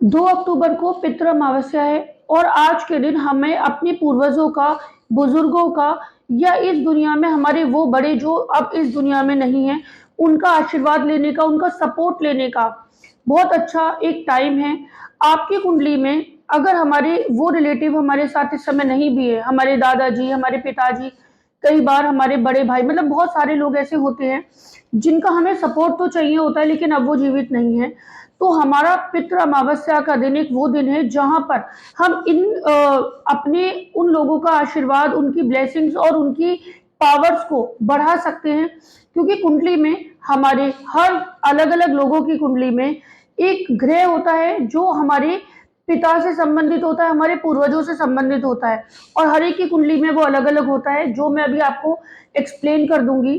2 अक्टूबर को पितृ अमावस्या है और आज के दिन हमें अपने पूर्वजों का, बुजुर्गों का या इस दुनिया में हमारे वो बड़े जो अब इस दुनिया में नहीं हैं, उनका आशीर्वाद लेने का, उनका सपोर्ट लेने का बहुत अच्छा एक टाइम है। आपकी कुंडली में अगर हमारे वो रिलेटिव हमारे साथ इस समय नहीं भी है, हमारे दादाजी, हमारे पिताजी, कई बार हमारे बड़े भाई, मतलब बहुत सारे लोग ऐसे होते हैं जिनका हमें सपोर्ट तो चाहिए होता है लेकिन अब वो जीवित नहीं है। तो हमारा पितृ अमावस्या का दिन एक वो दिन है जहां पर हम अपने उन लोगों का आशीर्वाद, उनकी ब्लेसिंग्स और उनकी पावर्स को बढ़ा सकते हैं, क्योंकि कुंडली में हमारे हर अलग अलग लोगों की कुंडली में एक ग्रह होता है जो हमारे पिता से संबंधित होता है, हमारे पूर्वजों से संबंधित होता है, और हर एक की कुंडली में वो अलग अलग होता है जो मैं अभी आपको एक्सप्लेन कर दूंगी।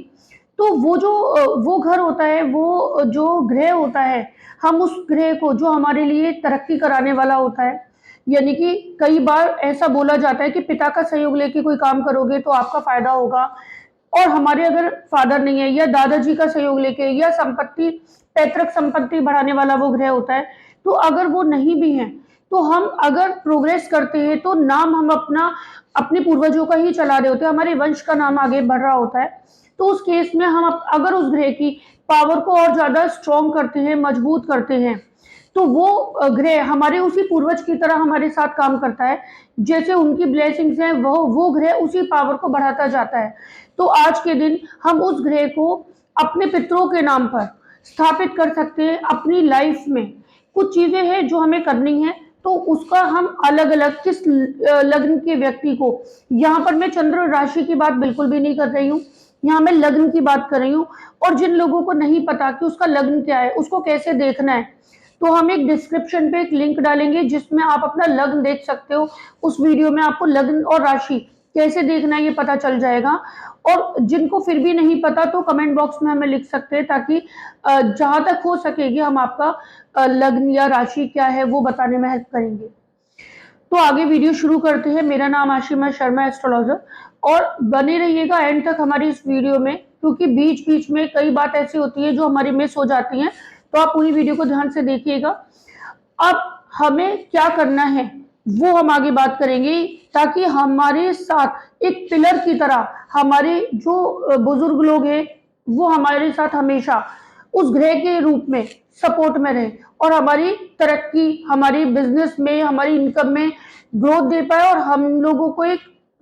तो वो घर होता है, वो जो ग्रह होता है, हम उस ग्रह को जो हमारे लिए तरक्की कराने वाला होता है, यानी कि कई बार ऐसा बोला जाता है कि पिता का सहयोग लेके कोई काम करोगे तो आपका फायदा होगा, और हमारे अगर फादर नहीं है या दादाजी का सहयोग लेके या संपत्ति, पैतृक संपत्ति बढ़ाने वाला वो ग्रह होता है, तो अगर वो नहीं भी है तो हम अगर प्रोग्रेस करते हैं तो नाम हम अपना अपने पूर्वजों का ही चला रहे होते हैं, हमारे वंश का नाम आगे बढ़ रहा होता है। तो उस केस में हम अगर उस ग्रह की पावर को और ज्यादा स्ट्रॉन्ग करते हैं, मजबूत करते हैं, तो वो ग्रह हमारे उसी पूर्वज की तरह हमारे साथ काम करता है। जैसे उनकी ब्लेसिंग्स हैं वो ग्रह उसी पावर को बढ़ाता जाता है। तो आज के दिन हम उस ग्रह को अपने पितरों के नाम पर स्थापित कर सकते हैं। अपनी लाइफ में कुछ चीजें हैं जो हमें करनी है, तो उसका हम अलग अलग किस लग्न के व्यक्ति को, यहाँ पर मैं चंद्र राशि की बात बिल्कुल भी नहीं कर रही हूँ, यहाँ मैं लग्न की बात कर रही हूँ। और जिन लोगों को नहीं पता कि उसका लग्न क्या है, उसको कैसे देखना है, तो हम एक डिस्क्रिप्शन पे एक लिंक डालेंगे जिसमें आप अपना लग्न देख सकते हो। उस वीडियो में आपको लग्न और राशि कैसे देखना है ये पता चल जाएगा। और जिनको फिर भी नहीं पता तो कमेंट बॉक्स में हमें लिख सकते हैं, ताकि जहां तक हो सकेगी हम आपका लग्न या राशि क्या है वो बताने में हेल्प करेंगे। तो आगे वीडियो शुरू करते हैं। मेरा नाम आशिमा शर्मा, एस्ट्रोलॉजर, और बने रहिएगा एंड तक हमारी इस वीडियो में, क्योंकि बीच बीच में कई बात ऐसी होती है जो हमारी मिस हो जाती हैं, तो आप पूरी वीडियो को ध्यान से देखिएगा। अब हमें क्या करना है वो हम आगे बात करेंगे, ताकि हमारे साथ एक पिलर की तरह हमारे जो बुजुर्ग लोग हैं वो हमारे साथ हमेशा उस ग्रह के रूप में सपोर्ट में रहे, और हमारी तरक्की, हमारी बिजनेस में, हमारी इनकम में ग्रोथ दे पाए, और हम लोगों को एक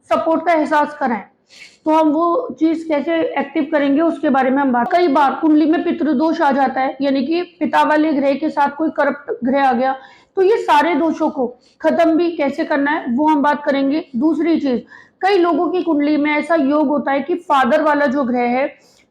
सपोर्ट का एहसास कराएं। तो हम वो चीज कैसे एक्टिव करेंगे उसके बारे में हम बात। कई बार कुंडली में पितृदोष आ जाता है, यानी कि पिता वाले ग्रह के साथ कोई करप्ट ग्रह आ गया, तो ये सारे दोषों को खत्म भी कैसे करना है वो हम बात करेंगे। दूसरी चीज, कई लोगों की कुंडली में ऐसा योग होता है कि फादर वाला जो ग्रह है,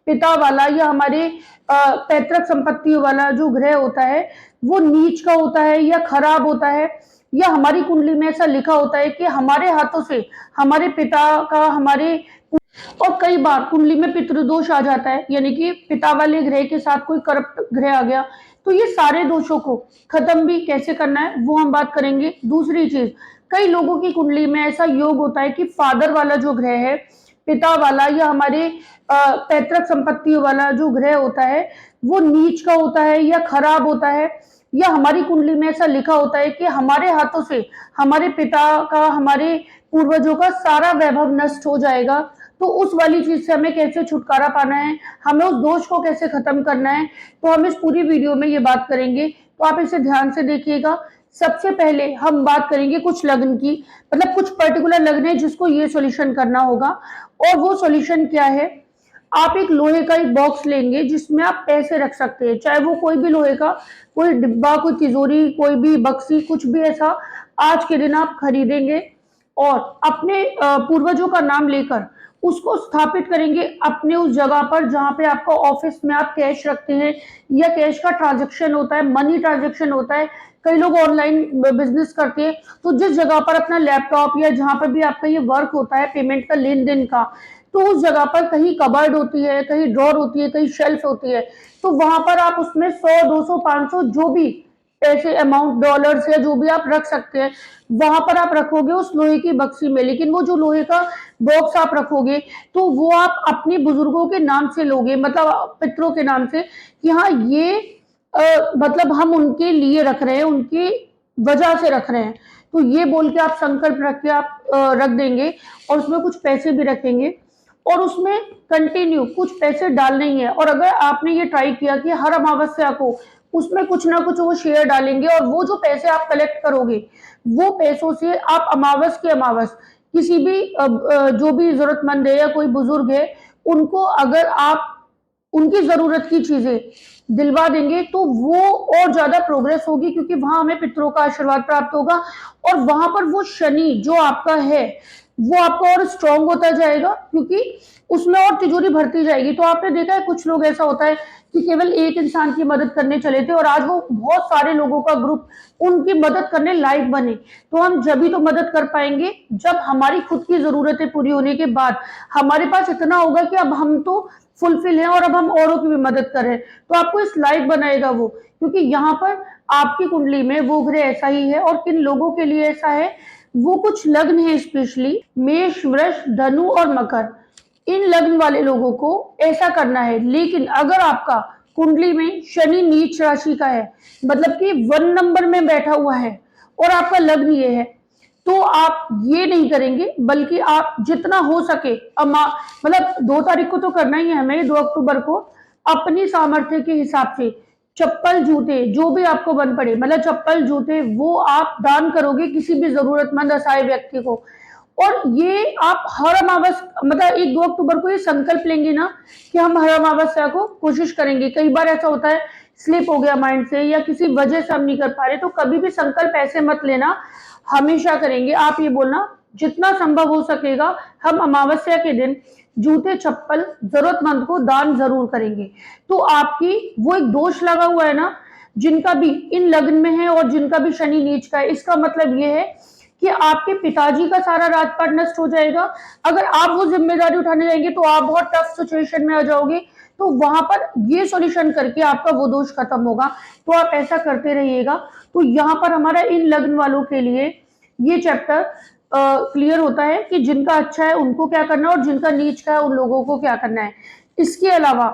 पिता वाला या हमारे पैतृक संपत्तियों वाला जो ग्रह होता है, वो नीच का होता है या खराब होता है, या हमारी कुंडली में ऐसा लिखा होता है कि हमारे हाथों से हमारे पिता का, हमारे, और कई बार कुंडली में पितृदोष आ जाता है, यानी कि पिता वाले ग्रह के साथ कोई करप्ट ग्रह आ गया, तो ये सारे दोषों को खत्म भी कैसे करना है वो हम बात करेंगे। दूसरी चीज, कई लोगों की कुंडली में ऐसा योग होता है कि फादर वाला जो ग्रह है, पिता वाला या हमारे पैतृक संपत्तियों वाला जो ग्रह होता है, वो नीच का होता है या खराब होता है, या हमारी कुंडली में ऐसा लिखा होता है कि हमारे हाथों से हमारे पिता का, हमारे पूर्वजों का सारा वैभव नष्ट हो जाएगा। तो उस वाली चीज से हमें कैसे छुटकारा पाना है, हमें उस दोष को कैसे खत्म करना है, तो हम इस पूरी वीडियो में ये बात करेंगे, तो आप इसे ध्यान से देखिएगा। सबसे पहले हम बात करेंगे कुछ लग्न की, मतलब कुछ पर्टिकुलर लग्न है जिसको ये सॉल्यूशन करना होगा। और वो सॉल्यूशन क्या है, आप एक लोहे का एक बॉक्स लेंगे जिसमें आप पैसे रख सकते हैं, चाहे वो कोई भी लोहे का, कोई डिब्बा, कोई तिजोरी, कोई भी बक्सी, कुछ भी ऐसा आज के दिन आप खरीदेंगे, और अपने पूर्वजों का नाम लेकर उसको स्थापित करेंगे अपने उस जगह पर जहां पे आपका ऑफिस में आप कैश रखते हैं, या कैश का ट्रांजैक्शन होता है, मनी ट्रांजैक्शन होता है, कई लोग ऑनलाइन बिजनेस करते हैं, तो जिस जगह पर अपना लैपटॉप या जहां पर भी आपका ये वर्क होता है पेमेंट का, लेन देन का, तो उस जगह पर कहीं कबर्ड होती है, कहीं ड्रॉर होती है, कहीं शेल्फ होती है, तो वहां पर आप उसमें 100, 200, 500 जो भी ऐसे अमाउंट, डॉलर्स या जो भी आप रख सकते हैं, वहां पर आप रखोगे उस लोहे की बक्सी में। लेकिन वो जो लोहे का बॉक्स आप रखोगे तो वो आप अपने बुजुर्गों के नाम से लोगे, मतलब पितरों के नाम से, कि हाँ ये मतलब हम उनके लिए रख रहे हैं, उनके वजह से रख रहे हैं, तो ये बोल के आप संकल्प रख के आप रख देंगे और उसमें कुछ पैसे भी रखेंगे और उसमें कंटिन्यू कुछ पैसे डालने ही है। और अगर आपने ये ट्राई किया कि हर अमावस्या को उसमें कुछ ना कुछ वो शेयर डालेंगे और वो जो पैसे आप कलेक्ट करोगे वो पैसों से आप अमावस के अमावस किसी भी जो भी जरूरतमंद है या कोई बुजुर्ग है उनको अगर आप उनकी जरूरत की चीजें दिलवा देंगे तो वो और ज्यादा प्रोग्रेस होगी, क्योंकि वहां हमें पितरों का आशीर्वाद प्राप्त होगा और वहां पर वो शनि जो आपका है वो आपका और स्ट्रांग होता जाएगा, क्योंकि उसमें और तिजोरी भरती जाएगी। तो आपने देखा है कुछ लोग ऐसा होता है कि केवल एक इंसान की मदद करने चले थे और आज वो बहुत सारे लोगों का ग्रुप उनकी मदद करने लायक बने। तो हम जब भी तो मदद कर पाएंगे जब हमारी खुद की जरूरतें पूरी होने के बाद हमारे पास इतना होगा कि अब हम तो फुलफिल है और अब हम औरों की भी मदद कर रहे हैं। तो आपको इस लायक बनाएगा वो, क्योंकि यहाँ पर आपकी कुंडली में वो ग्रह ऐसा ही है। और किन लोगों के लिए ऐसा है, वो कुछ लग्न है स्पेशली मेष, वृष, धनु और मकर, इन लग्न वाले लोगों को ऐसा करना है। लेकिन अगर आपका कुंडली में शनि नीच राशि का है, मतलब कि 1 नंबर में बैठा हुआ है और आपका लग्न ये है, तो आप ये नहीं करेंगे, बल्कि आप जितना हो सके मतलब 2 तारीख को तो करना ही है हमें, 2 अक्टूबर को अपनी सामर्थ्य के हिसाब से चप्पल जूते जो भी आपको बन पड़े, मतलब चप्पल जूते वो आप दान करोगे किसी भी जरूरतमंद असहाय व्यक्ति को। और ये आप हर अमावस मतलब 1-2 अक्टूबर को ये संकल्प लेंगे ना कि हम हर अमावस्या को कोशिश करेंगे। कई बार ऐसा होता है स्लिप हो गया माइंड से या किसी वजह से हम नहीं कर पा रहे, तो कभी भी संकल्प ऐसे मत लेना, हमेशा करेंगे। आप ये बोलना जितना संभव हो सकेगा हम अमावस्या के दिन जूते चप्पल जरूरतमंद को दान जरूर करेंगे। तो आपकी वो एक दोष लगा हुआ है ना, जिनका भी इन लग्न में है और जिनका भी शनि नीच का है, इसका मतलब ये है कि आपके पिताजी का सारा राजपाट नष्ट हो जाएगा। अगर आप वो जिम्मेदारी उठाने जाएंगे तो आप बहुत टफ सिचुएशन में आ जाओगे, तो वहां पर ये सॉल्यूशन करके आपका वो दोष खत्म होगा। तो आप ऐसा करते रहिएगा। तो यहाँ पर हमारा इन लग्न वालों के लिए ये चैप्टर क्लियर होता है कि जिनका अच्छा है उनको क्या करना है और जिनका नीच का है उन लोगों को क्या करना है। इसके अलावा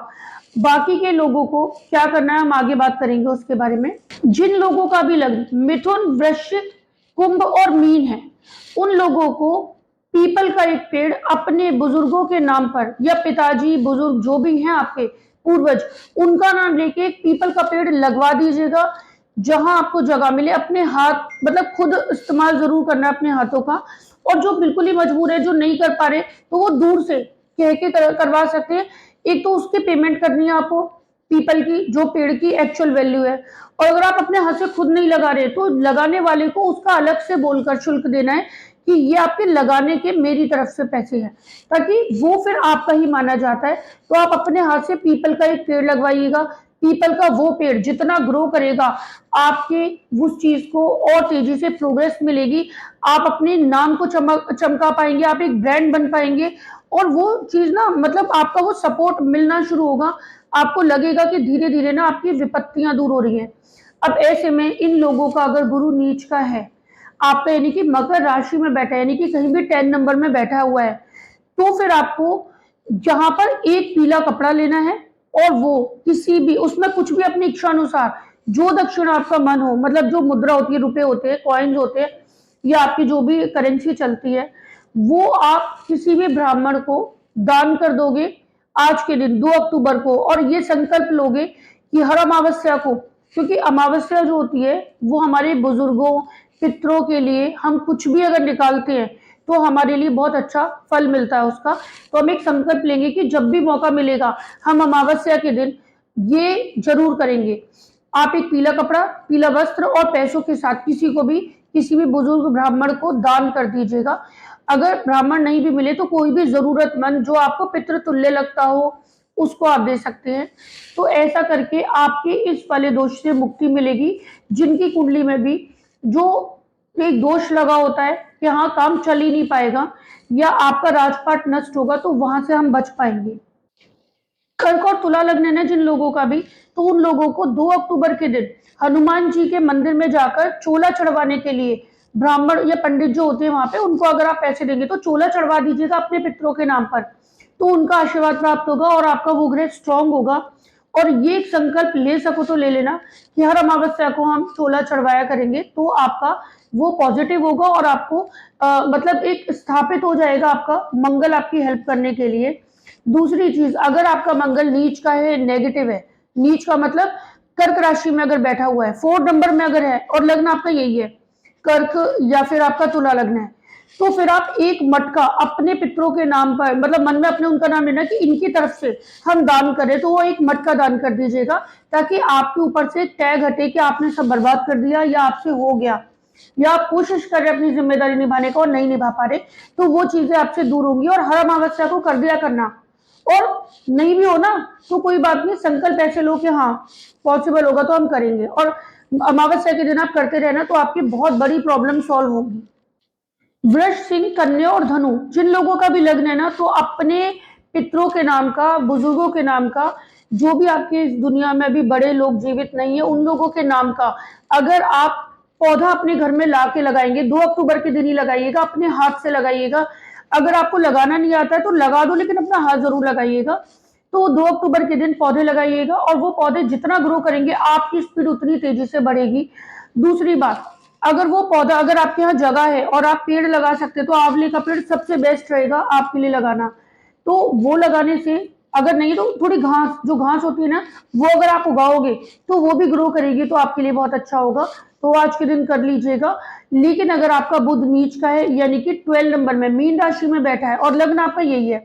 बाकी के लोगों को क्या करना है हम आगे बात करेंगे उसके बारे में। जिन लोगों का भी लग्न मिथुन, वृश्चिक, कुंभ और मीन है, उन लोगों को पीपल का एक पेड़ अपने बुजुर्गों के नाम पर या पिताजी बुजुर्ग जो भी हैं आपके पूर्वज उनका नाम लेके एक पीपल का पेड़ लगवा दीजिएगा। जहां आपको जगह मिले अपने हाथ मतलब खुद इस्तेमाल जरूर करना है अपने हाथों का। और जो बिल्कुल ही मजबूर है जो नहीं कर पा रहे तो वो दूर से कह के करवा सकते हैं। एक तो उसकी पेमेंट करनी है आपको पीपल की जो पेड़ की एक्चुअल वैल्यू है, और अगर आप अपने हाथ से खुद नहीं लगा रहे तो लगाने वाले को उसका अलग से बोलकर शुल्क देना है कि ये आपके लगाने के मेरी तरफ से पैसे हैं, ताकि वो फिर आपका ही माना जाता है। तो आप अपने हाथ से पीपल का एक पेड़ लगवाइएगा। पीपल का वो पेड़ जितना ग्रो करेगा आपके उस चीज को और तेजी से प्रोग्रेस मिलेगी, आप अपने नाम को चमका पाएंगे, आप एक ब्रांड बन पाएंगे और वो चीज ना मतलब आपका वो सपोर्ट मिलना शुरू होगा। आपको लगेगा कि धीरे धीरे ना आपकी विपत्तियां दूर हो रही हैं। अब ऐसे में इन लोगों का अगर गुरु नीच का है आपका, यानी कि मकर राशि में बैठा है, यानी कि कहीं भी 10 नंबर में बैठा हुआ है, तो फिर आपको जहां पर एक पीला कपड़ा लेना है और वो किसी भी उसमें कुछ भी अपनी इच्छा अनुसार जो दक्षिण आपका मन हो, मतलब जो मुद्रा होती है, रुपए होते हैं, कॉइन्स होते हैं या आपकी जो भी करेंसी चलती है, वो आप किसी भी ब्राह्मण को दान कर दोगे आज के दिन 2 अक्टूबर को। और ये संकल्प लोगे कि हर अमावस्या को, क्योंकि अमावस्या जो होती है वो हमारे बुजुर्गों पितरों के लिए हम कुछ भी अगर निकालते हैं तो हमारे लिए बहुत अच्छा फल मिलता है उसका। तो हम एक संकल्प लेंगे कि जब भी मौका मिलेगा हम अमावस्या के दिन ये जरूर करेंगे। आप एक पीला कपड़ा, पीला वस्त्र और पैसों के साथ किसी को भी किसी भी बुजुर्ग ब्राह्मण को दान कर दीजिएगा। अगर ब्राह्मण नहीं भी मिले तो कोई भी जरूरतमंद जो आपको पितृ तुल्य लगता हो उसको आप दे सकते हैं। तो ऐसा करके आपके इस वाले दोष से मुक्ति मिलेगी। जिनकी कुंडली में भी जो एक दोष लगा होता है कि हाँ काम चल ही नहीं पाएगा या आपका राजपाट नष्ट होगा, तो वहां से हम बच पाएंगे। कर्क और तुला लग्न है ना जिन लोगों का भी, तो उन लोगों को 2 अक्टूबर के दिन हनुमान जी के मंदिर में जाकर चोला चढ़वाने के लिए ब्राह्मण या पंडित जो होते हैं वहां पे उनको अगर आप पैसे देंगे तो चोला चढ़वा दीजिएगा अपने पितरों के नाम पर, तो उनका आशीर्वाद प्राप्त होगा और आपका वो ग्रह स्ट्रांग होगा और ये एक संकल्प ले सको तो ले लेना कि हर अमावस्या को हम चोला चढ़वाया करेंगे, तो आपका वो पॉजिटिव होगा और आपको मतलब एक स्थापित हो जाएगा आपका मंगल आपकी हेल्प करने के लिए। दूसरी चीज, अगर आपका मंगल नीच का है, नेगेटिव है, नीच का मतलब कर्क राशि में अगर बैठा हुआ है, 4 नंबर में अगर है और लग्न आपका यही है कर्क या फिर आपका तुला लग्न है, तो फिर आप एक मटका अपने पितरों के नाम पर, मतलब मन में अपने उनका नाम लेना कि इनकी तरफ से हम दान करें, तो वो एक मटका दान कर दीजिएगा, ताकि आपके ऊपर से टैग हटे कि आपने सब बर्बाद कर दिया या आपसे हो गया, या आप कोशिश कर रहे अपनी जिम्मेदारी निभाने को और नहीं निभा पा रहे, तो वो चीजें आपसे दूर होंगी। और हर अमावस्या को कर दिया करना, और नहीं भी हो ना तो कोई बात नहीं, संकल्प ऐसे लो कि हाँ पॉसिबल होगा तो हम करेंगे, और अमावस्या के दिन आप करते रहना, तो आपकी बहुत बड़ी प्रॉब्लम सॉल्व होगी। वृष, सिंह, कन्या और धनु, जिन लोगों का भी लग्न है ना, तो अपने पितरों के नाम का, बुजुर्गों के नाम का, जो भी आपके इस दुनिया में अभी बड़े लोग जीवित नहीं है उन लोगों के नाम का, अगर आप पौधा अपने घर में ला के लगाएंगे, 2 अक्टूबर के दिन ही लगाइएगा, अपने हाथ से लगाइएगा। अगर आपको लगाना नहीं आता है तो लगा दो, लेकिन अपना हाथ जरूर लगाइएगा। तो 2 अक्टूबर के दिन पौधे लगाइएगा, और वो पौधे जितना ग्रो करेंगे आपकी स्पीड उतनी तेजी से बढ़ेगी। दूसरी बात, अगर वो पौधा, अगर आपके यहाँ जगह है और आप पेड़ लगा सकते हैं, तो आंवले का पेड़ सबसे बेस्ट रहेगा आपके लिए लगाना। तो वो लगाने से, अगर नहीं तो थोड़ी घास, जो घास होती है ना, वो अगर आप उगाओगे तो वो भी ग्रो करेगी, तो आपके लिए बहुत अच्छा होगा। तो आज के दिन कर लीजिएगा। लेकिन अगर आपका बुध नीच का है, यानी कि 12 नंबर में मीन राशि में बैठा है और लग्न आपका यही है,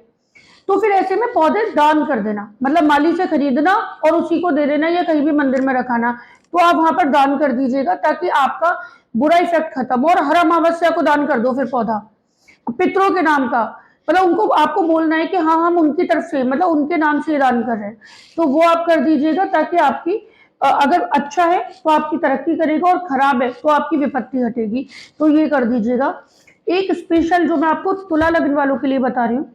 तो फिर ऐसे में पौधे दान कर देना, मतलब माली से खरीदना और उसी को दे देना, या कहीं भी मंदिर में रखाना। तो आप वहां पर दान कर दीजिएगा, ताकि आपका बुरा इफेक्ट खत्म हो। और हर अमावस्या को दान कर दो फिर पौधा पितरों के नाम का, मतलब उनको, आपको बोलना है कि हाँ हम उनकी तरफ से, मतलब उनके नाम से दान कर रहे हैं, तो वो आप कर दीजिएगा, ताकि आपकी अगर अच्छा है तो आपकी तरक्की करेगा, और खराब है तो आपकी विपत्ति हटेगी। तो ये कर दीजिएगा। एक स्पेशल जो मैं आपको तुला लग्न वालों के लिए बता रही हूँ,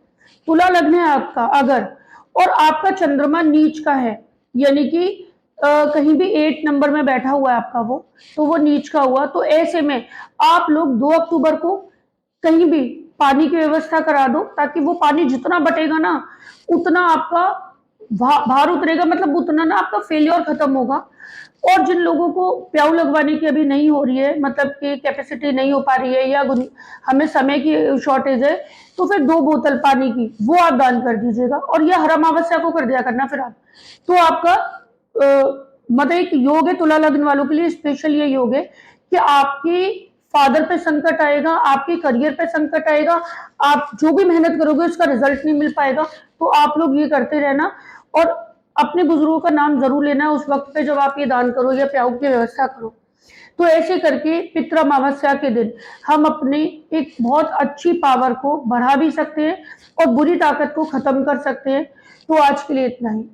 तुला लग्न है आपका अगर, और आपका चंद्रमा नीच का है, यानी कि कहीं भी 8 नंबर में बैठा हुआ है आपका वो, तो वो नीच का हुआ, तो ऐसे में आप लोग 2 अक्टूबर को कहीं भी पानी की व्यवस्था करा दो, ताकि वो पानी जितना बटेगा ना उतना आपका भार उतरेगा, मतलब उतना ना आपका फेलियर खत्म होगा। और जिन लोगों को प्याऊ लगवाने की अभी नहीं हो रही है, मतलब कि कैपेसिटी नहीं हो पा रही है, या हमें समय की शॉर्टेज है, तो फिर 2 बोतल पानी की वो आप दान कर दीजिएगा, और यह हर अमावस्या को कर दिया करना फिर आप। तो आपका मतलब एक योग है तुला लग्न वालों के लिए, स्पेशल ये योग है कि आपकी फादर पे संकट आएगा, आपके करियर पे संकट आएगा, आप जो भी मेहनत करोगे उसका रिजल्ट नहीं मिल पाएगा, तो आप लोग ये करते रहना। और अपने बुजुर्गों का नाम जरूर लेना उस वक्त पे जब आप ये दान करो या प्याऊ की व्यवस्था करो। तो ऐसे करके पितृ अमावस्या के दिन हम अपने एक बहुत अच्छी पावर को बढ़ा भी सकते हैं और बुरी ताकत को खत्म कर सकते हैं। तो आज के लिए इतना ही।